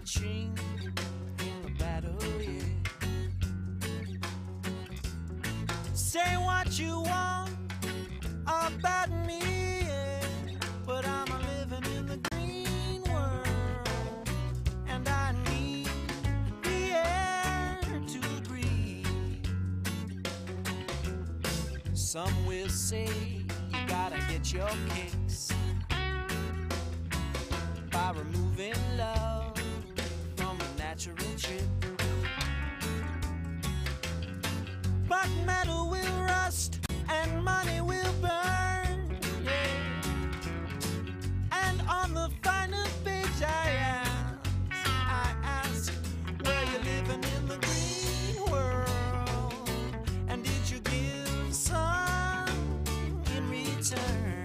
watching in the battle, yeah. Say what you want about me, yeah, but I'm a living in the green world, and I need the air to breathe. Some will say you gotta get your kicks by removing love from a natural chip. But metal will rust and money will burn, yeah. And on the final page I ask, were you living in the green world? And did you give some in return?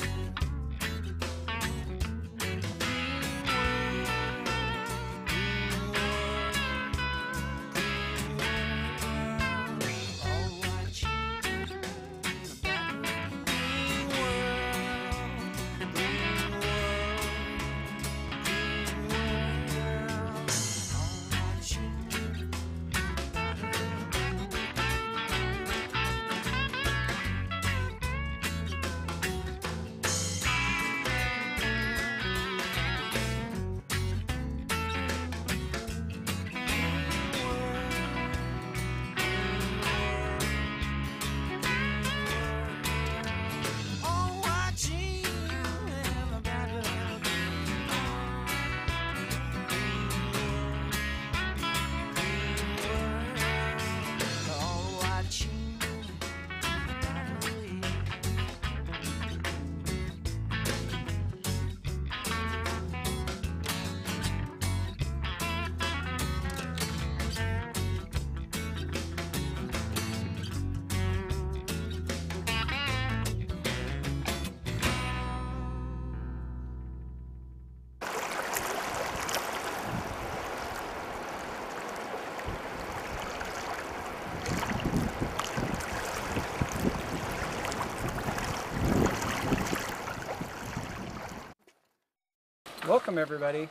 Welcome everybody.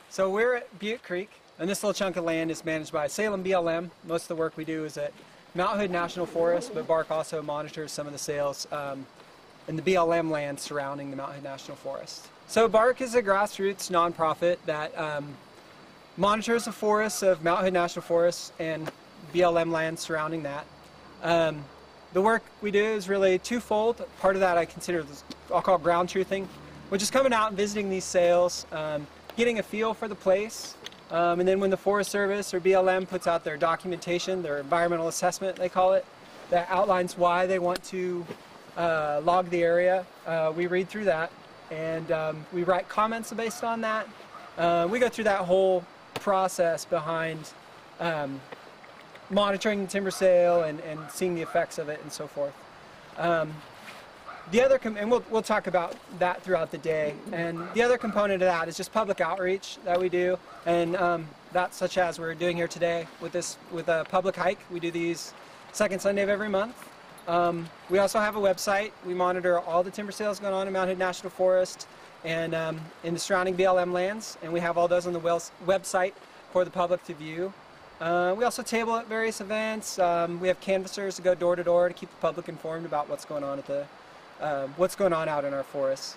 So we're at Butte Creek, and this little chunk of land is managed by Salem BLM. Most of the work we do is at Mount Hood National Forest, but Bark also monitors some of the sales in the BLM land surrounding the Mount Hood National Forest. So Bark is a grassroots nonprofit that monitors the forests of Mount Hood National Forest and BLM land surrounding that. The work we do is really twofold. Part of that I consider, I'll call ground truthing, which is coming out and visiting these sales, getting a feel for the place, and then when the Forest Service or BLM puts out their documentation, their environmental assessment they call it, that outlines why they want to log the area, we read through that and we write comments based on that. We go through that whole process behind monitoring the timber sale and seeing the effects of it and so forth. The other, and we'll talk about that throughout the day, and the other component of that is just public outreach that we do, and that's such as we're doing here today with a public hike. We do these second Sunday of every month. We also have a website. We monitor all the timber sales going on in Mount Hood National Forest and in the surrounding BLM lands, and we have all those on the website for the public to view. We also table at various events. We have canvassers to go door to door to keep the public informed about what's going on out in our forests.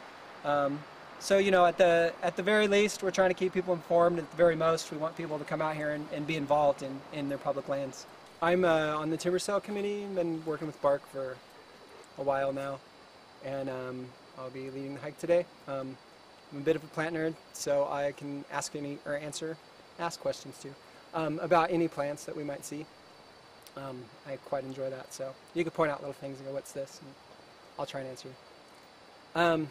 So you know, at the very least, we're trying to keep people informed. At the very most, we want people to come out here and be involved in their public lands. I'm on the timber sale committee. Been working with Bark for a while now, and I'll be leading the hike today. I'm a bit of a plant nerd, so I can ask questions too about any plants that we might see. I quite enjoy that. So you could point out little things and go, "What's this?" And I'll try and answer you.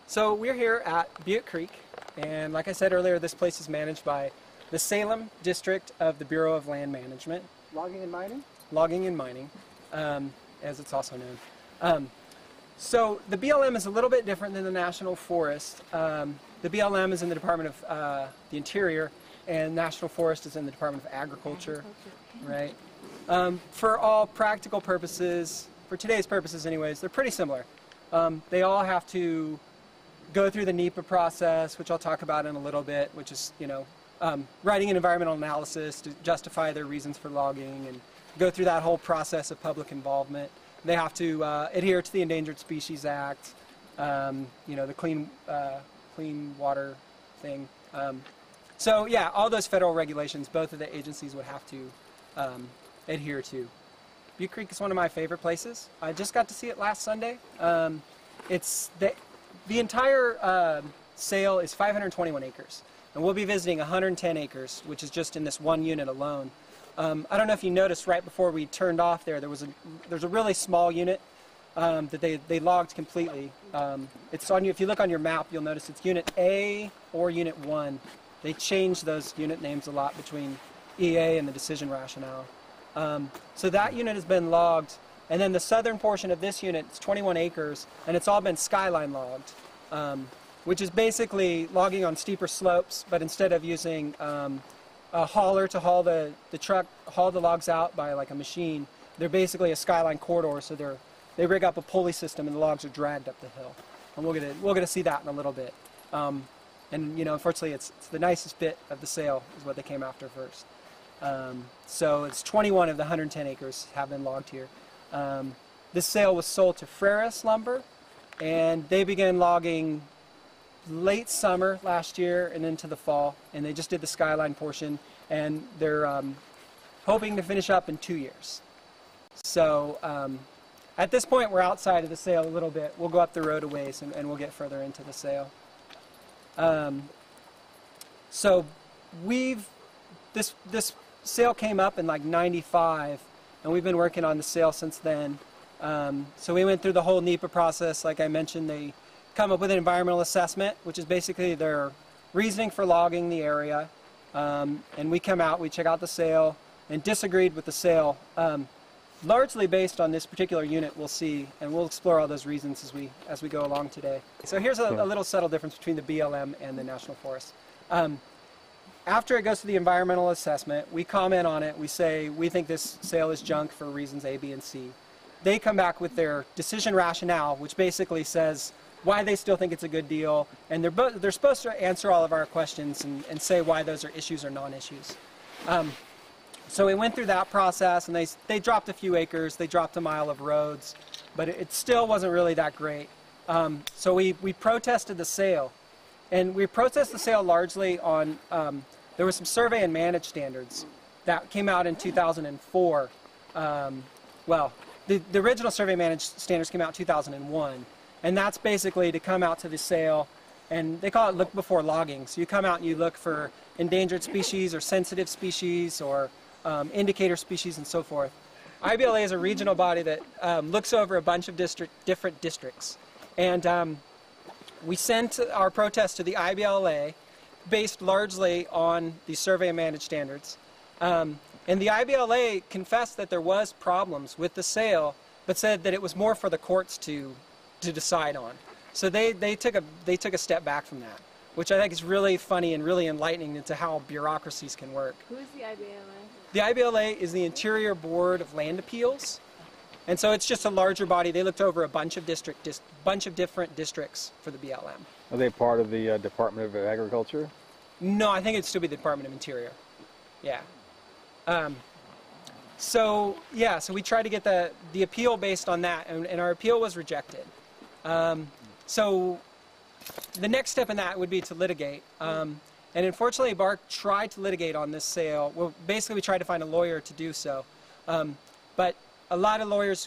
So we're here at Butte Creek, and like I said earlier, this place is managed by the Salem District of the Bureau of Land Management. Logging and mining? Logging and mining, as it's also known. So the BLM is a little bit different than the National Forest. The BLM is in the Department of the Interior, and National Forest is in the Department of Agriculture, right? For all practical purposes, for today's purposes anyways, they're pretty similar. They all have to go through the NEPA process, which I'll talk about in a little bit, which is, writing an environmental analysis to justify their reasons for logging and go through that whole process of public involvement. They have to adhere to the Endangered Species Act, the clean water thing. So yeah, all those federal regulations, both of the agencies would have to adhere to. Butte Creek is one of my favorite places. I just got to see it last Sunday. It's the entire sale is 521 acres, and we'll be visiting 110 acres, which is just in this one unit alone. I don't know if you noticed right before we turned off there's a really small unit that they logged completely. It's on you. If you look on your map, you'll notice it's Unit A or Unit 1. They changed those unit names a lot between EA and the decision rationale. So that unit has been logged, and then the southern portion of this unit is 21 acres, and it's all been skyline logged, which is basically logging on steeper slopes, but instead of using a hauler to haul the logs out by like a machine, they're basically a skyline corridor, so they rig up a pulley system and the logs are dragged up the hill. And we're gonna see that in a little bit. And unfortunately, it's the nicest bit of the sale is what they came after first. So it's 21 of the 110 acres have been logged here. This sale was sold to Freris Lumber, and they began logging late summer last year and into the fall, and they just did the skyline portion, and they're hoping to finish up in 2 years. So at this point, we're outside of the sale a little bit. We'll go up the road a ways, and we'll get further into the sale. So this sale came up in like '95, and we've been working on the sale since then. So we went through the whole NEPA process. Like I mentioned, they come up with an environmental assessment, which is basically their reasoning for logging the area. And we come out, we check out the sale, and disagreed with the sale, largely based on this particular unit we'll see, and we'll explore all those reasons as we go along today. So here's a little subtle difference between the BLM and the National Forest. After it goes to the environmental assessment, we comment on it, we say we think this sale is junk for reasons A, B, and C. They come back with their decision rationale, which basically says why they still think it's a good deal, and they're supposed to answer all of our questions and say why those are issues or non-issues. So we went through that process, and they dropped a few acres, they dropped a mile of roads, but it still wasn't really that great. So we protested the sale, and we protested the sale largely on, there was some survey and manage standards that came out in 2004. Well, the original survey manage standards came out in 2001, and that's basically to come out to the sale, and they call it look before logging. So you come out and you look for endangered species or sensitive species or indicator species and so forth. IBLA is a regional body that looks over a bunch of different districts. And we sent our protest to the IBLA based largely on the survey and manage standards. And the IBLA confessed that there was problems with the sale, but said that it was more for the courts to decide on. So they took a step back from that, which I think is really funny and really enlightening into how bureaucracies can work. Who is the IBLA? The IBLA is the Interior Board of Land Appeals, and so it's just a larger body. They looked over a bunch of different districts for the BLM. Are they part of the Department of Agriculture? No, I think it'd still be the Department of Interior. Yeah. So we tried to get the appeal based on that, and our appeal was rejected. So the next step in that would be to litigate. And unfortunately, Bark tried to litigate on this sale. Well, basically, we tried to find a lawyer to do so. But a lot of lawyers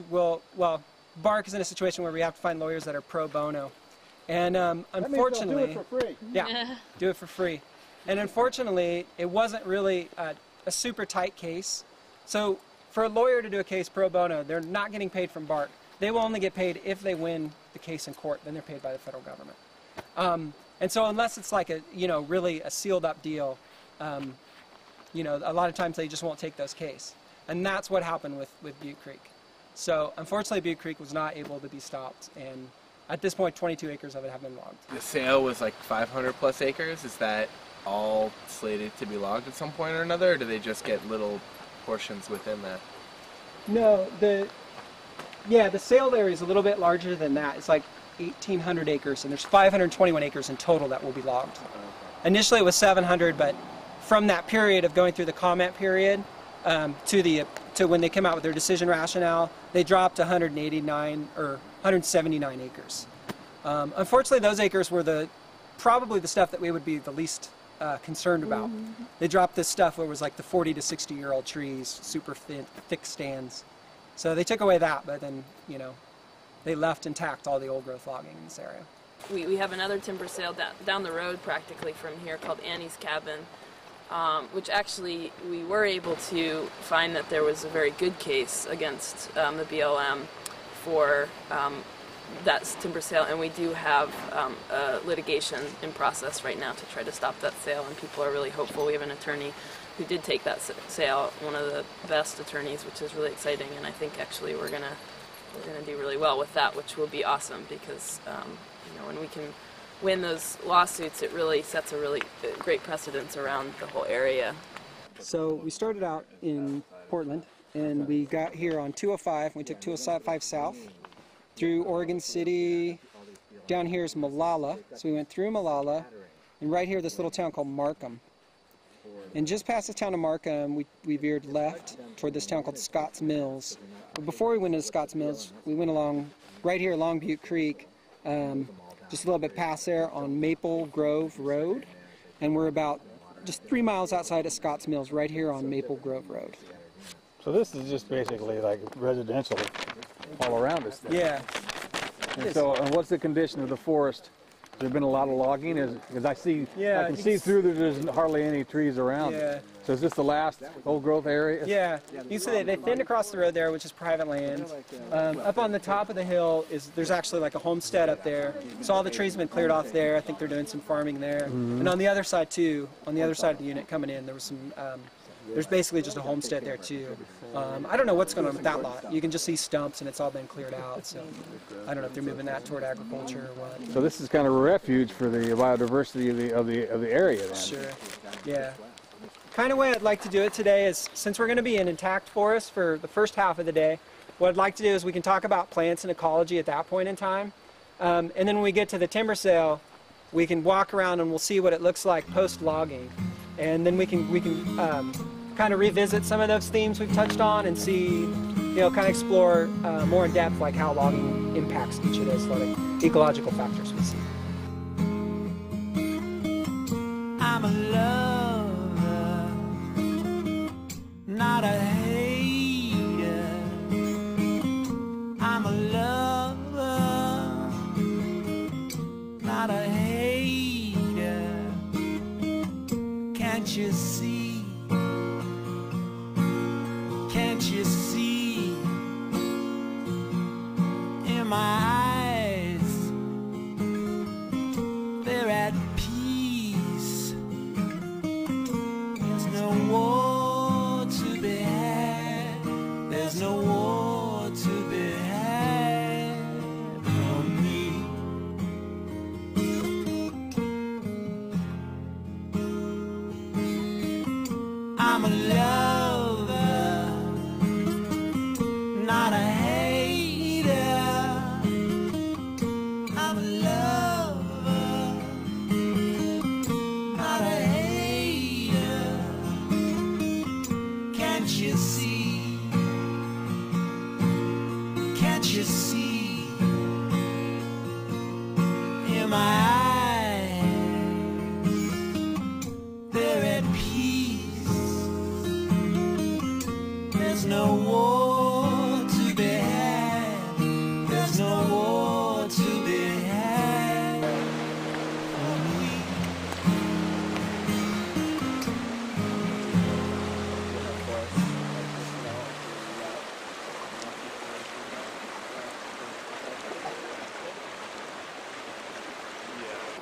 Bark is in a situation where we have to find lawyers that are pro bono. And unfortunately, do it for free. Yeah, do it for free. And unfortunately, it wasn't really a super tight case. So for a lawyer to do a case pro bono, they're not getting paid from Bark. They will only get paid if they win the case in court. Then they're paid by the federal government. And so unless it's like really a sealed up deal, a lot of times they just won't take those cases. And that's what happened with Butte Creek. So unfortunately, Butte Creek was not able to be stopped. And at this point, 22 acres of it have been logged. The sale was like 500 plus acres. Is that all slated to be logged at some point or another, or do they just get little portions within that? No, the sale area is a little bit larger than that. It's like 1,800 acres, and there's 521 acres in total that will be logged. Initially it was 700, but from that period of going through the comment period to when they came out with their decision rationale, they dropped 189 or 179 acres. Unfortunately, those acres were probably the stuff that we would be the least concerned about. They dropped this stuff where it was like the 40 to 60-year-old trees, super thick stands. So they took away that, but then, you know, they left intact all the old growth logging in this area. We have another timber sale down the road practically from here called Annie's Cabin, which actually we were able to find that there was a very good case against the BLM for that timber sale, and we do have litigation in process right now to try to stop that sale, and people are really hopeful. We have an attorney who did take that sale, one of the best attorneys, which is really exciting, and I think actually we're gonna do really well with that, which will be awesome because you know, when we can win those lawsuits, it really sets a really great precedence around the whole area. So we started out in Portland, and we got here on 205, and we took 205 south through Oregon City. Down here is Malala, so we went through Malala, and right here this little town called Markham. And just past the town of Markham, we veered left toward this town called Scotts Mills. But before we went to Scotts Mills, we went along right here along Butte Creek, just a little bit past there on Maple Grove Road, and we're about just 3 miles outside of Scotts Mills, right here on Maple Grove Road. So this is just basically like residential all around us then. Yeah. And so, and what's the condition of the forest? Has there been a lot of logging? Because I see, Yeah, I can see through there. There's hardly any trees around. Yeah. So is this the last old growth area? Yeah, you see they thinned across the road there, which is private land. Up on the top of the hill there's actually like a homestead up there. So all the trees have been cleared off there. I think they're doing some farming there. And on the other side too, on the other side of the unit coming in, there was some. There's basically just a homestead there too. I don't know what's going on with that lot. You can just see stumps, and it's all been cleared out. So I don't know if they're moving that toward agriculture or what. So this is kind of a refuge for the biodiversity of the area then. Sure. Yeah. Kind of way I'd like to do it today is, since we're going to be in intact forest for the first half of the day, what I'd like to do is we can talk about plants and ecology at that point in time. And then when we get to the timber sale, we can walk around and we'll see what it looks like post-logging. And then we can kind of revisit some of those themes we've touched on and see, you know, kind of explore more in depth like how logging impacts each of those ecological factors we see. I'm a lover, not a hater. I'm a lover, not a hater. Can't you see? Can't you see in my eyes? They're at peace. There's no war to be had. There's no war to be had on me. I'm a lover, not a hater. I'm a lover, not a hater. Can't you see? Can't you see in my eyes? They're at peace. There's no war to be had. There's no war to be had for me.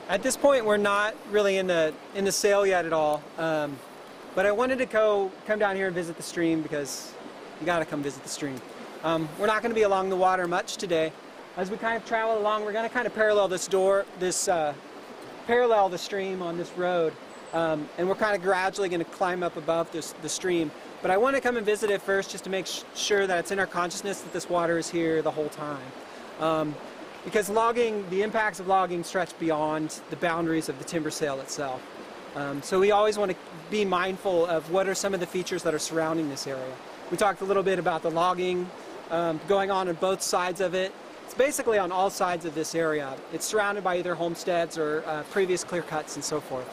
At this point, we're not really in the sale yet at all, but I wanted to come down here and visit the stream because you got to come visit the stream. We're not going to be along the water much today. As we kind of travel along, we're going to kind of parallel parallel the stream on this road, and we're kind of gradually going to climb up above the stream. But I want to come and visit it first just to make sure that it's in our consciousness that this water is here the whole time. because logging, the impacts of logging stretch beyond the boundaries of the timber sale itself. So we always want to be mindful of what are some of the features that are surrounding this area. We talked a little bit about the logging going on both sides of it. It's basically on all sides of this area. It's surrounded by either homesteads or previous clear cuts and so forth.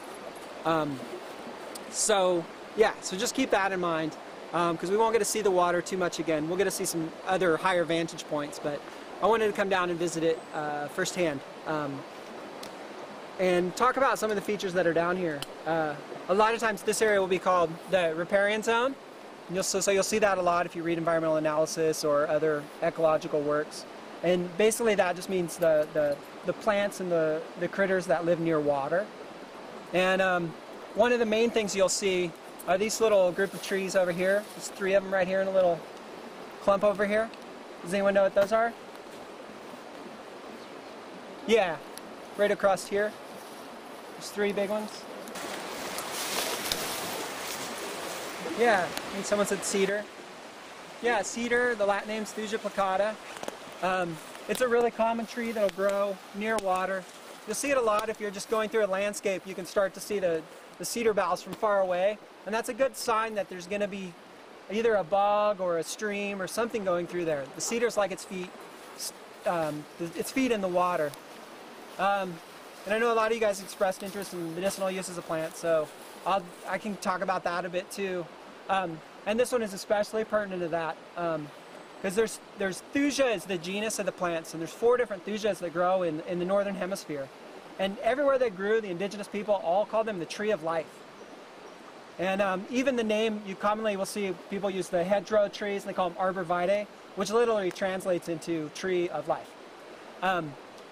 So just keep that in mind, because we won't get to see the water too much again. We'll get to see some other higher vantage points, but I wanted to come down and visit it firsthand and talk about some of the features that are down here. A lot of times this area will be called the riparian zone. And so you'll see that a lot if you read environmental analysis or other ecological works. And basically that just means the plants and the critters that live near water. And one of the main things you'll see are these little group of trees over here. There's 3 of them right here in a little clump over here. Does anyone know what those are? Yeah, right across here. There's 3 big ones. Yeah, and someone said cedar. Yeah, cedar, the Latin name's Thuja plicata. It's a really common tree that'll grow near water. You'll see it a lot if you're just going through a landscape. You can start to see the cedar boughs from far away, and that's a good sign that there's going to be either a bog or a stream or something going through there. The cedar's like its feet in the water. And I know a lot of you guys expressed interest in medicinal uses of plants, so I can talk about that a bit too. And this one is especially pertinent to that, because there's Thuja is the genus of the plants, and there's 4 different Thujas that grow in the northern hemisphere. And everywhere they grew, the indigenous people all called them the tree of life. And even the name, you commonly will see people use the hedgerow trees, and they call them arborvitae, which literally translates into tree of life.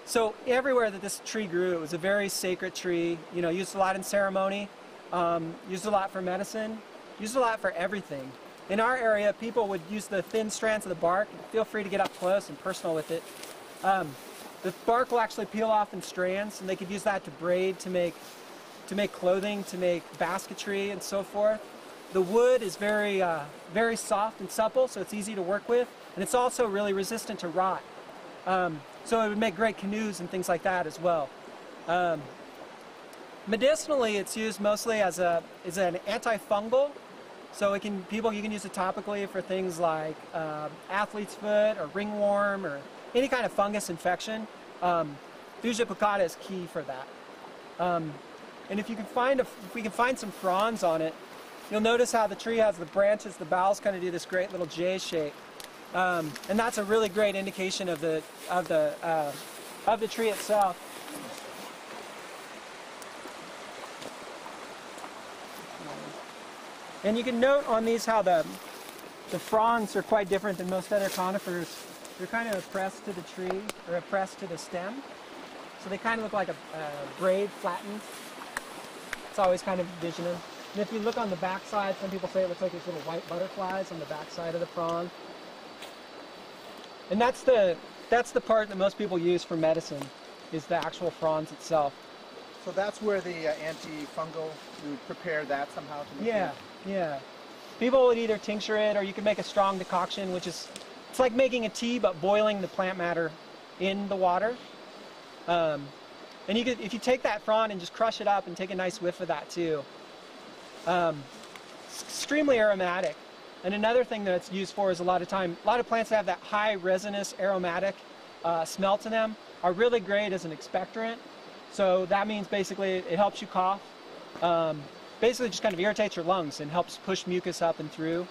So everywhere that this tree grew, it was a very sacred tree, you know, used a lot in ceremony, used a lot for medicine, used a lot for everything. In our area, people would use the thin strands of the bark. Feel free to get up close and personal with it. The bark will actually peel off in strands, and they could use that to braid, to make clothing, to make basketry, and so forth. The wood is very soft and supple, so it's easy to work with, and it's also really resistant to rot. So it would make great canoes and things like that as well. Medicinally, it's used mostly as an antifungal. So you can use it topically for things like athlete's foot or ringworm or any kind of fungus infection. Thuja plicata is key for that. And if we can find some fronds on it, you'll notice how the tree has the branches, the boughs kind of do this great little J shape. And that's a really great indication of the tree itself. And you can note on these how the fronds are quite different than most other conifers. They're kind of pressed to the tree, or pressed to the stem. So they kind of look like a braid flattened. It's always kind of envision them. And if you look on the back side, some people say it looks like these little white butterflies on the back side of the frond. And that's the part that most people use for medicine, is the actual fronds itself. So that's where the antifungal, you would prepare that somehow to make Yeah. People would either tincture it, or you could make a strong decoction, which is, it's like making a tea but boiling the plant matter in the water. And if you take that frond and just crush it up and take a nice whiff of that too, it's extremely aromatic. And another thing that it's used for is a lot of plants that have that high resinous aromatic smell to them are really great as an expectorant. So that means basically it helps you cough. Basically just kind of irritates your lungs and helps push mucus up and through.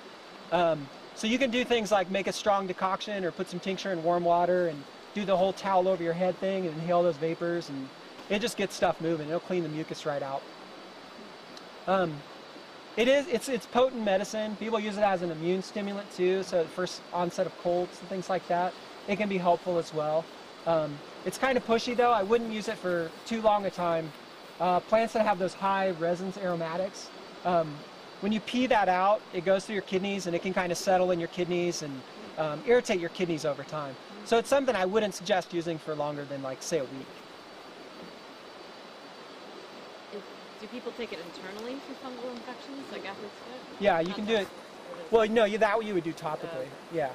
So you can do things like make a strong decoction or put some tincture in warm water and do the whole towel over your head thing and inhale those vapors, and it just gets stuff moving. It'll clean the mucus right out. It's potent medicine. People use it as an immune stimulant too, so the first onset of colds and things like that. It can be helpful as well. It's kind of pushy though. I wouldn't use it for too long a time. Plants that have those high resins aromatics, when you pee that out, it goes through your kidneys and it can kind of settle in your kidneys and irritate your kidneys over time. So it's something I wouldn't suggest using for longer than, like, say, a week. Do people take it internally for fungal infections, like athlete's foot? Yeah, you can do it. Well, no, that you would do topically. Yeah.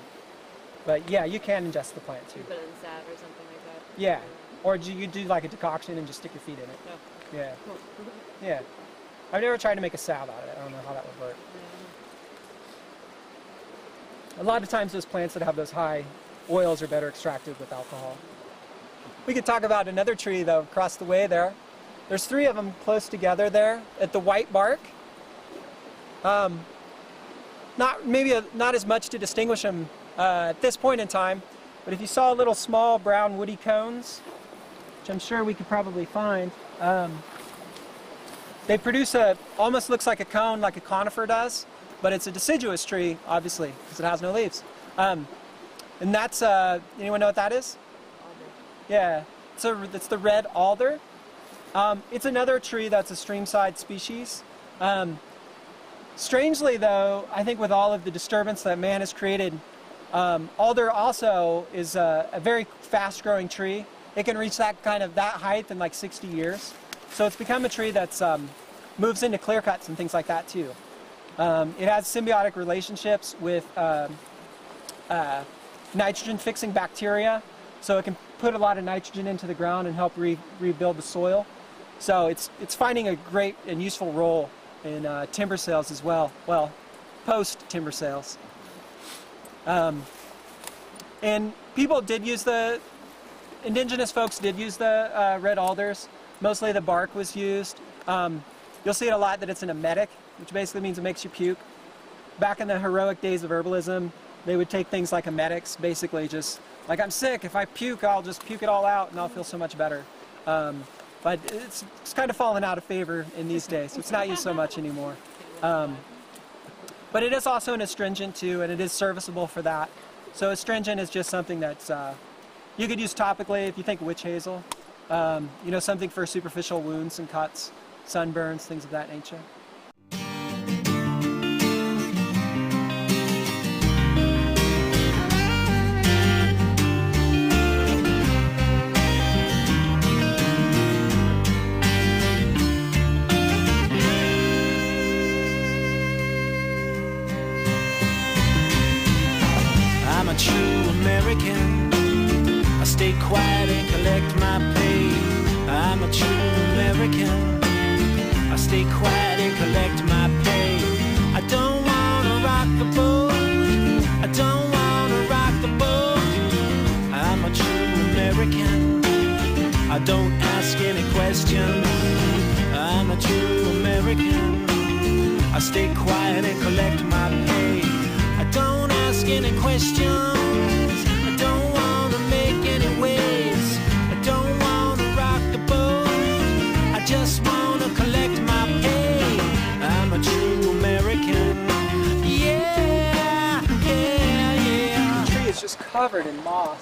But yeah, you can ingest the plant too. You put it in salve or something like that. Yeah. Or you do like a decoction and just stick your feet in it. No. Yeah. Yeah. I've never tried to make a salve out of it. I don't know how that would work. A lot of times those plants that have those high oils are better extracted with alcohol. We could talk about another tree though across the way there. There's 3 of them close together there at the white bark. Not as much to distinguish them at this point in time, but if you saw little small brown woody cones, which I'm sure we could probably find, they produce almost looks like a cone like a conifer does, but it's a deciduous tree, obviously, because it has no leaves. And that's, anyone know what that is? Yeah, it's the red alder. It's another tree that's a streamside species. Strangely though, I think with all of the disturbance that man has created, alder also is a very fast growing tree. It can reach that height in like 60 years. So it's become a tree that's moves into clear cuts and things like that too. It has symbiotic relationships with nitrogen fixing bacteria. So it can put a lot of nitrogen into the ground and help rebuild the soil. So it's finding a great and useful role in timber sales as well. Well, post timber sales. And people did use indigenous folks did use the red alders. Mostly the bark was used. You'll see it a lot that it's an emetic, which basically means it makes you puke. Back in the heroic days of herbalism, they would take things like emetics, basically just like, I'm sick, if I puke, I'll just puke it all out and I'll feel so much better. But it's kind of fallen out of favor in these days. It's not used so much anymore. But it is also an astringent too, and it is serviceable for that. So astringent is just something that's you could use topically if you think witch hazel. Something for superficial wounds and cuts, sunburns, things of that nature. I'm a true American. I stay quiet and collect my pay. I'm a true American. I stay quiet and collect my pay. I don't wanna rock the boat. I don't wanna rock the boat. I'm a true American. I don't ask any questions. I'm a true American. I stay quiet and collect my pay. I don't ask any questions. I don't wanna make any waves. I don't wanna rock the boat. I just wanna collect my pay. I'm a true American. Yeah, yeah, yeah. The tree is just covered in moss,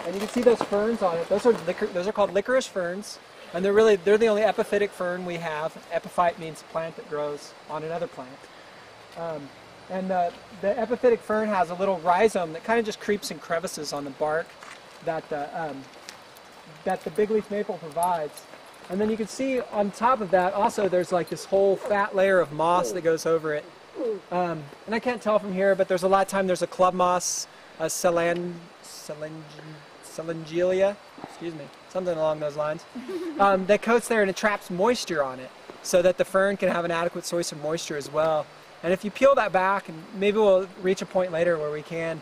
and you can see those ferns on it. Those are called licorice ferns, and they're the only epiphytic fern we have. Epiphyte means plant that grows on another plant. And the epiphytic fern has a little rhizome that kind of just creeps in crevices on the bark that the big leaf maple provides. And then you can see on top of that also there's like this whole fat layer of moss that goes over it. And I can't tell from here, but there's a lot of time there's a club moss, a Selengelia, excuse me, something along those lines, that coats there and it traps moisture on it so that the fern can have an adequate source of moisture as well. And if you peel that back, and maybe we'll reach a point later where we can,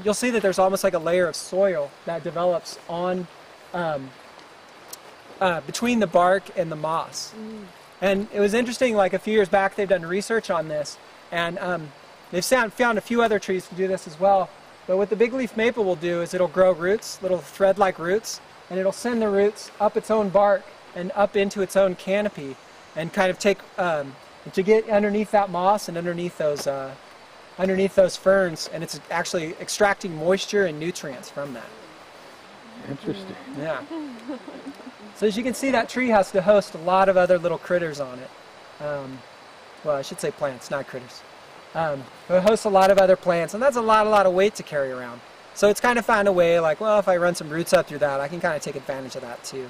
you'll see that there's almost like a layer of soil that develops on between the bark and the moss. And it was interesting, like a few years back they've done research on this, and they've found a few other trees to do this as well. But what the big leaf maple will do is it'll grow roots, little thread-like roots, and it'll send the roots up its own bark and up into its own canopy and kind of take to get underneath that moss and underneath those ferns, and it's actually extracting moisture and nutrients from that. Interesting. Yeah. So as you can see, that tree has to host a lot of other little critters on it. Well, I should say plants, not critters. It hosts a lot of other plants, and that's a lot of weight to carry around. So it's kind of found a way, like, well, if I run some roots up through that, I can kind of take advantage of that too.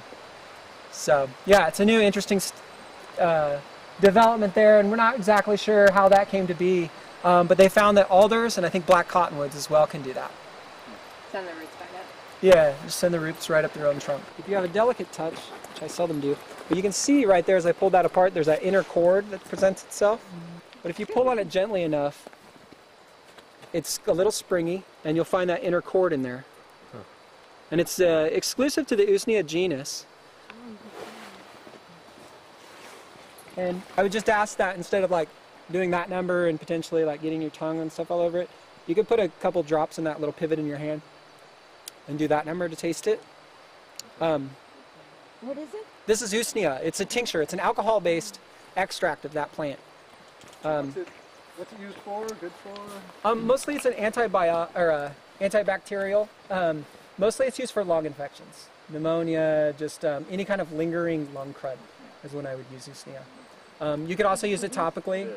So yeah, it's a new interesting development there, and we're not exactly sure how that came to be, but they found that alders and I think black cottonwoods as well can do that. Send the roots back up. Yeah, just send the roots right up their own trunk. If you have a delicate touch, which I seldom do, but you can see right there as I pulled that apart, there's that inner cord that presents itself. But if you pull on it gently enough, it's a little springy, and you'll find that inner cord in there. And it's exclusive to the Usnea genus. And I would just ask that instead of like doing that number and potentially like getting your tongue and stuff all over it, you could put a couple drops in that little pivot in your hand and do that number to taste it. What is it? This is Usnea. It's a tincture. It's an alcohol-based extract of that plant. What's it used for? Good for? Mostly it's an antibacterial. Mostly it's used for lung infections, pneumonia, just any kind of lingering lung crud is when I would use Usnea. You could also use it topically.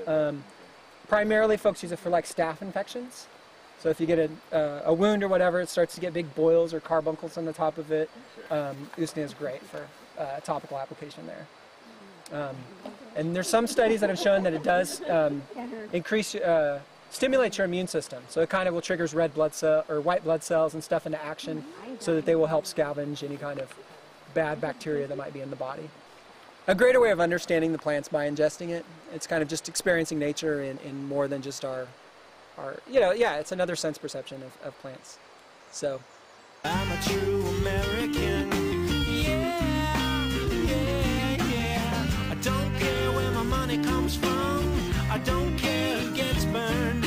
Primarily folks use it for like staph infections. So if you get a wound or whatever, it starts to get big boils or carbuncles on the top of it. Usnea is great for topical application there. And there's some studies that have shown that it does stimulate your immune system. So it kind of will trigger red blood cell or white blood cells and stuff into action, so that they will help scavenge any kind of bad bacteria that might be in the body. A greater way of understanding the plants by ingesting it. It's kind of just experiencing nature in more than just our it's another sense perception of plants. So I'm a true American. I don't care where my money comes from. I don't care who gets burned.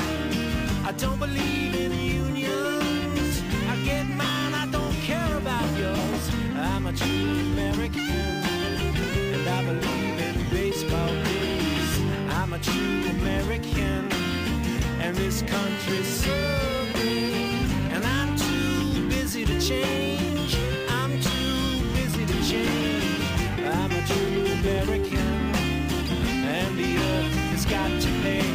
I don't believe in unions. I get mine, I don't care about yours. I'm a true American, and I believe in baseball days. I'm a true American, and this country's so great. And I'm too busy to change. I'm too busy to change. I'm a true American, and the earth has got to pay.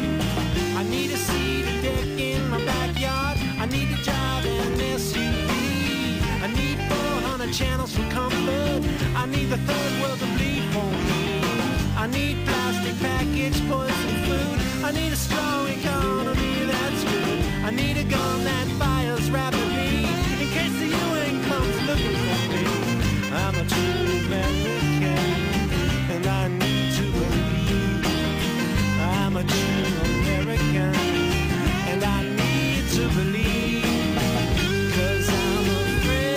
I need a cedar deck in my backyard. I need to drive an SUV. I need 400 channels for comfort. I need the third world to bleed for me. I need plastic packaged poison food. I need a strong economy that's good. I need a gun that fires rapidly in case the UN comes looking for me. I'm a true American, and I need to believe. I'm a true American, and I need to believe, 'cause I'm afraid.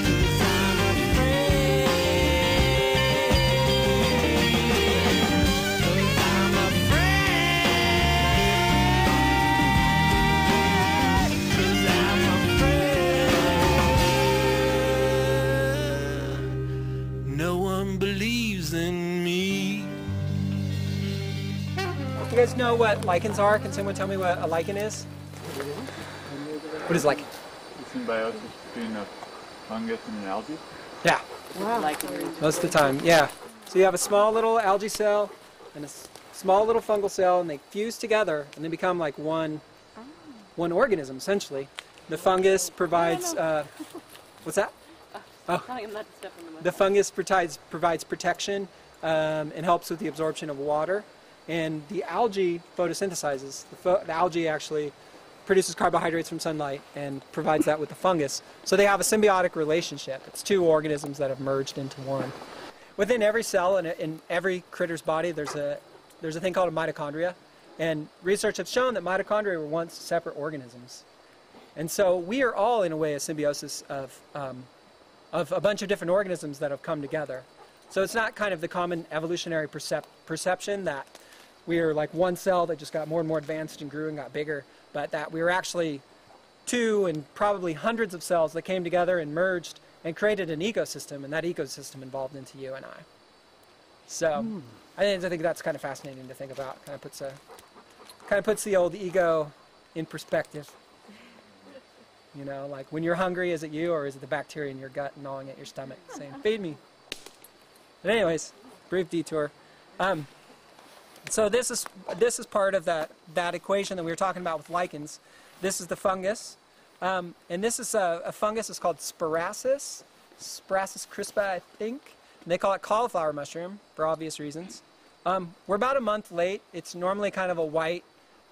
'Cause I'm afraid. 'Cause I'm afraid. 'Cause I'm afraid. No one believes in me. you guys know what lichens are? Can someone tell me what a lichen is? What is lichen? Symbiosis between a fungus and an algae? Yeah, most of the time, yeah. So you have a small little algae cell and a small little fungal cell, and they fuse together and they become like one organism essentially. The fungus provides what's that? Oh, the fungus provides protection and helps with the absorption of water, and the algae photosynthesizes. The algae actually produces carbohydrates from sunlight and provides that with the fungus. So they have a symbiotic relationship. It's two organisms that have merged into one. Within every cell and in every critter's body, there's a thing called a mitochondria, and research has shown that mitochondria were once separate organisms. And so we are all, in a way, a symbiosis of a bunch of different organisms that have come together. So it's not kind of the common evolutionary perception that we are like one cell that just got more and more advanced and grew and got bigger, but that we were actually two and probably hundreds of cells that came together and merged and created an ecosystem, and that ecosystem evolved into you and I. So I think that's kind of fascinating to think about. Kind of puts the old ego in perspective. You know, like when you're hungry, is it you or is it the bacteria in your gut gnawing at your stomach saying, feed me? But anyways, brief detour. So this is part of that equation that we were talking about with lichens. This is the fungus. And this is a fungus. It's called Spiraceus crispa, I think. And they call it cauliflower mushroom for obvious reasons. We're about a month late. It's normally kind of a white,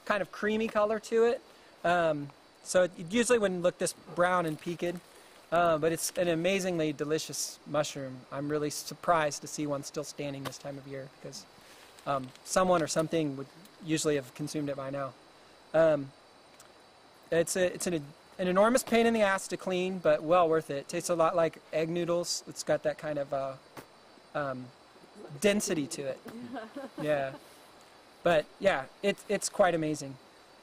kind of creamy color to it. So it usually wouldn't look this brown and peaked, but it's an amazingly delicious mushroom. I'm really surprised to see one still standing this time of year, because someone or something would usually have consumed it by now. It's an enormous pain in the ass to clean, but well worth it. It tastes a lot like egg noodles. It's got that kind of density to it. Yeah. But yeah, it's quite amazing.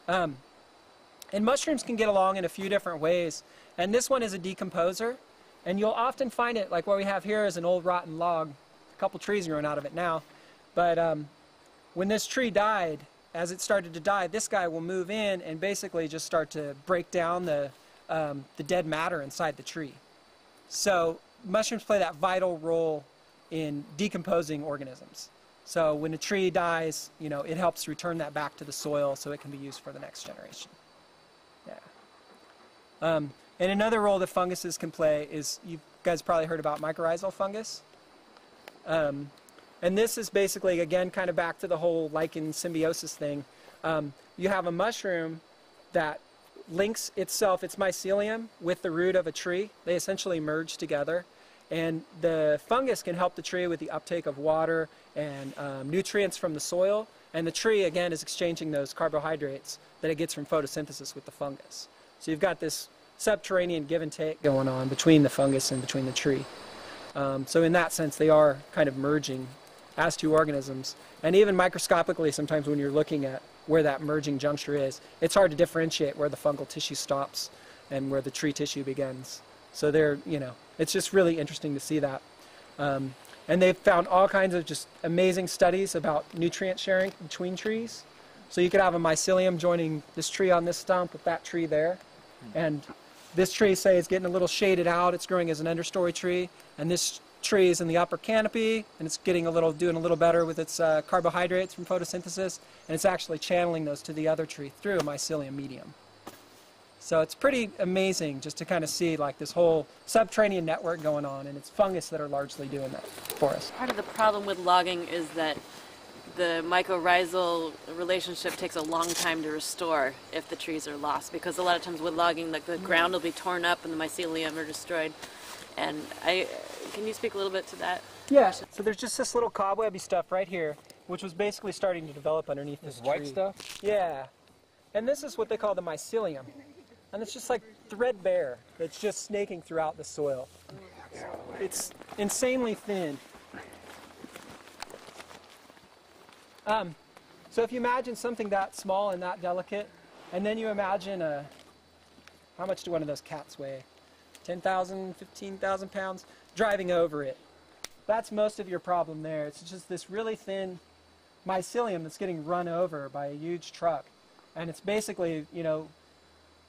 And mushrooms can get along in a few different ways. And this one is a decomposer. And you'll often find it, like what we have here is an old rotten log. A couple trees growing out of it now. But when this tree died, as it started to die, this guy will move in and basically just start to break down the dead matter inside the tree. So mushrooms play that vital role in decomposing organisms. So when a tree dies, you know, it helps return that back to the soil so it can be used for the next generation. Yeah. And another role that funguses can play is, you guys probably heard about mycorrhizal fungus. And this is basically, again, kind of back to the whole lichen symbiosis thing. You have a mushroom that links itself, its mycelium, with the root of a tree. They essentially merge together. And the fungus can help the tree with the uptake of water and nutrients from the soil. And the tree, again, is exchanging those carbohydrates that it gets from photosynthesis with the fungus. So you've got this subterranean give and take going on between the fungus and between the tree. So in that sense, they are kind of merging as two organisms. And even microscopically, sometimes when you're looking at where that merging juncture is, it's hard to differentiate where the fungal tissue stops and where the tree tissue begins. So they're, you know, it's just really interesting to see that. And they've found all kinds of just amazing studies about nutrient sharing between trees. So you could have a mycelium joining this tree on this stump with that tree there. And this tree, say, is getting a little shaded out. It's growing as an understory tree. And this tree is in the upper canopy, and it's getting doing a little better with its carbohydrates from photosynthesis. And it's actually channeling those to the other tree through a mycelium medium. So it's pretty amazing just to kind of see like this whole subterranean network going on, and it's fungus that are largely doing that for us. Part of the problem with logging is that the mycorrhizal relationship takes a long time to restore if the trees are lost, because a lot of times with logging, like the ground will be torn up and the mycelium are destroyed. And can you speak a little bit to that? Yeah, so there's just this little cobwebby stuff right here, which was basically starting to develop underneath this tree. White stuff? Yeah. And this is what they call the mycelium. And it's just like threadbare. It's just snaking throughout the soil. It's insanely thin. So if you imagine something that small and that delicate, and then you imagine how much do one of those cats weigh? 10,000, 15,000 pounds? Driving over it. That's most of your problem there. It's just this really thin mycelium that's getting run over by a huge truck. And it's basically, you know,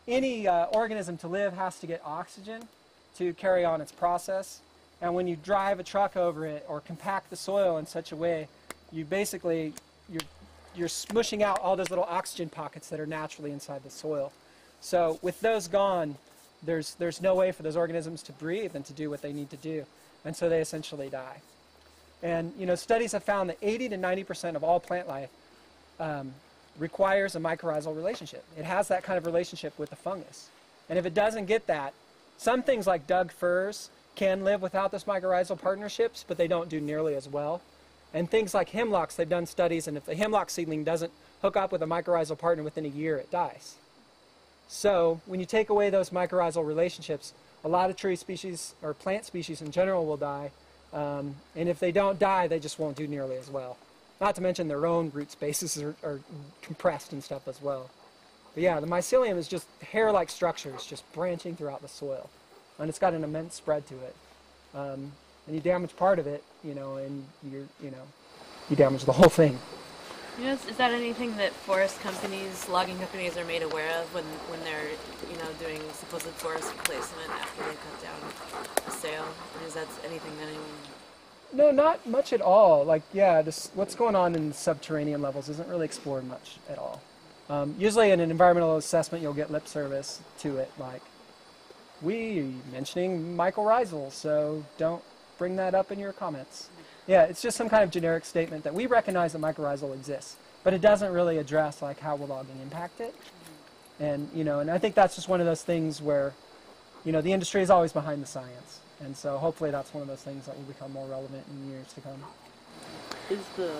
any organism to live has to get oxygen to carry on its process. And when you drive a truck over it or compact the soil in such a way, you basically, you're smushing out all those little oxygen pockets that are naturally inside the soil. So with those gone, there's no way for those organisms to breathe and to do what they need to do. And so they essentially die. And you know, studies have found that 80 to 90% of all plant life requires a mycorrhizal relationship. It has that kind of relationship with the fungus. And if it doesn't get that, some things like Doug firs can live without those mycorrhizal partnerships, but they don't do nearly as well. And things like hemlocks, they've done studies, and if the hemlock seedling doesn't hook up with a mycorrhizal partner within a year, it dies. So when you take away those mycorrhizal relationships, a lot of tree species, or plant species in general, will die. And if they don't die, they just won't do nearly as well. Not to mention their own root spaces are compressed and stuff as well. But yeah, the mycelium is just hair-like structures just branching throughout the soil. And it's got an immense spread to it. And you damage part of it, you know, and you damage the whole thing. You know, is that anything that forest companies, logging companies, are made aware of when they're, you know, doing supposed forest replacement after they cut down a sale? Or is that anything that anyone... No, not much at all. Like, yeah, what's going on in the subterranean levels isn't really explored much at all. Usually in an environmental assessment, you'll get lip service to it, like, we mentioning mycorrhizal, so don't bring that up in your comments. Yeah, it's just some kind of generic statement that we recognize that mycorrhizal exists, but it doesn't really address like how will logging impact it. And, you know, and I think that's just one of those things where, you know, the industry is always behind the science. And so hopefully that's one of those things that will become more relevant in years to come. Is the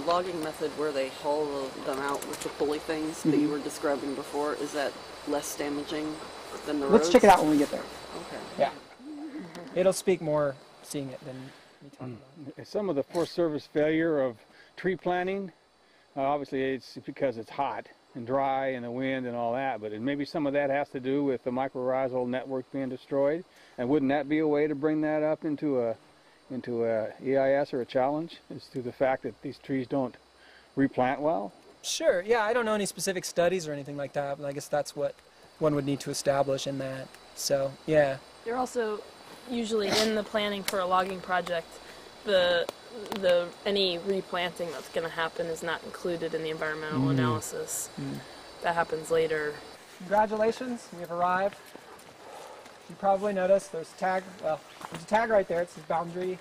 logging method where they haul them out with the pulley things that you were describing before, is that less damaging than the roads? Let's check it out when we get there. Okay. Yeah. It'll speak more seeing it than me talking about it. Some of the Forest Service failure of tree planting, obviously it's because it's hot and dry and the wind and all that, but maybe some of that has to do with the mycorrhizal network being destroyed. And wouldn't that be a way to bring that up into a EIS or a challenge, is to the fact that these trees don't replant well? Sure, yeah, I don't know any specific studies or anything like that, but I guess that's what one would need to establish in that. So, yeah. They're also usually in the planning for a logging project, any replanting that's going to happen is not included in the environmental analysis. That happens later. Congratulations, we have arrived. You probably noticed there's a tag, well, there's a tag right there. It says boundary